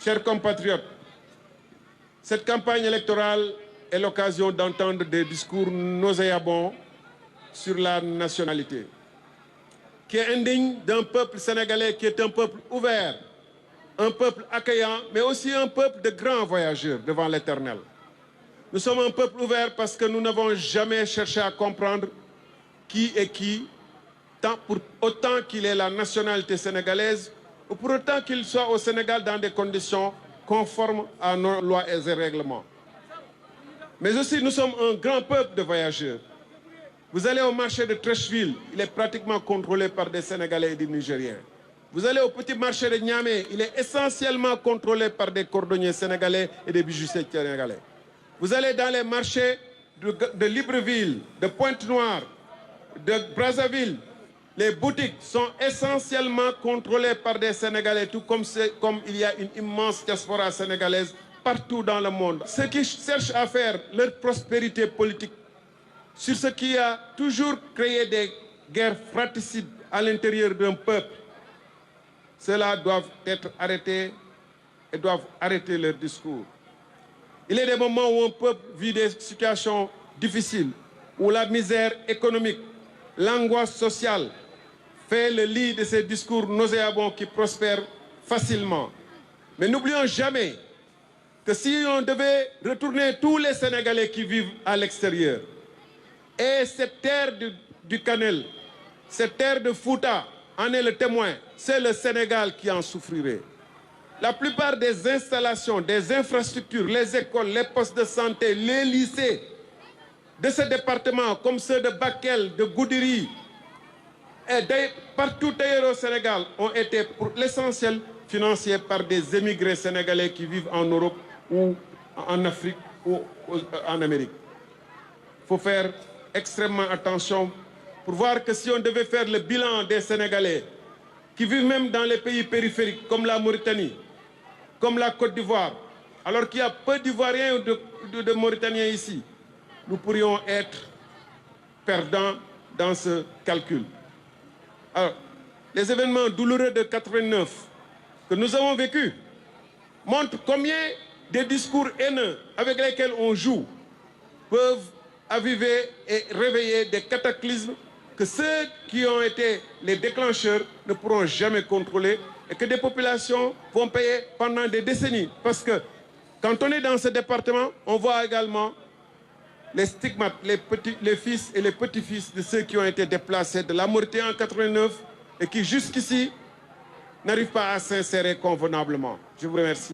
Chers compatriotes, cette campagne électorale est l'occasion d'entendre des discours nauséabonds sur la nationalité, qui est indigne d'un peuple sénégalais qui est un peuple ouvert, un peuple accueillant, mais aussi un peuple de grands voyageurs devant l'Éternel. Nous sommes un peuple ouvert parce que nous n'avons jamais cherché à comprendre qui est qui, pour autant qu'il ait la nationalité sénégalaise ou pour autant qu'il soit au Sénégal dans des conditions conformes à nos lois et règlements. Mais aussi, nous sommes un grand peuple de voyageurs. Vous allez au marché de Treichville, il est pratiquement contrôlé par des Sénégalais et des Nigériens. Vous allez au petit marché de Niamey, il est essentiellement contrôlé par des cordonniers sénégalais et des bijoutiers sénégalais. Vous allez dans les marchés de Libreville, de Pointe-Noire, de Brazzaville, les boutiques sont essentiellement contrôlées par des Sénégalais, tout comme il y a une immense diaspora sénégalaise partout dans le monde. Ceux qui cherchent à faire leur prospérité politique sur ce qui a toujours créé des guerres fratricides à l'intérieur d'un peuple, ceux-là doivent être arrêtés et doivent arrêter leur discours. Il y a des moments où un peuple vit des situations difficiles, où la misère économique, l'angoisse sociale fait le lit de ces discours nauséabonds qui prospèrent facilement. Mais n'oublions jamais que si on devait retourner tous les Sénégalais qui vivent à l'extérieur, et cette terre du Canel, cette terre de Fouta en est le témoin, c'est le Sénégal qui en souffrirait. La plupart des installations, des infrastructures, les écoles, les postes de santé, les lycées de ce département, comme ceux de Bakel, de Goudiri, et partout ailleurs au Sénégal, ont été pour l'essentiel financés par des émigrés sénégalais qui vivent en Europe ou en Afrique ou en Amérique. Il faut faire extrêmement attention pour voir que si on devait faire le bilan des Sénégalais qui vivent même dans les pays périphériques comme la Mauritanie, comme la Côte d'Ivoire, alors qu'il y a peu d'Ivoiriens ou de Mauritaniens ici, nous pourrions être perdants dans ce calcul. Alors, les événements douloureux de 89 que nous avons vécus montrent combien des discours haineux avec lesquels on joue peuvent aviver et réveiller des cataclysmes que ceux qui ont été les déclencheurs ne pourront jamais contrôler et que des populations vont payer pendant des décennies. Parce que quand on est dans ce département, on voit également les stigmates, les fils et les petits-fils de ceux qui ont été déplacés de la Mauritanie en 89 et qui jusqu'ici n'arrivent pas à s'insérer convenablement. Je vous remercie.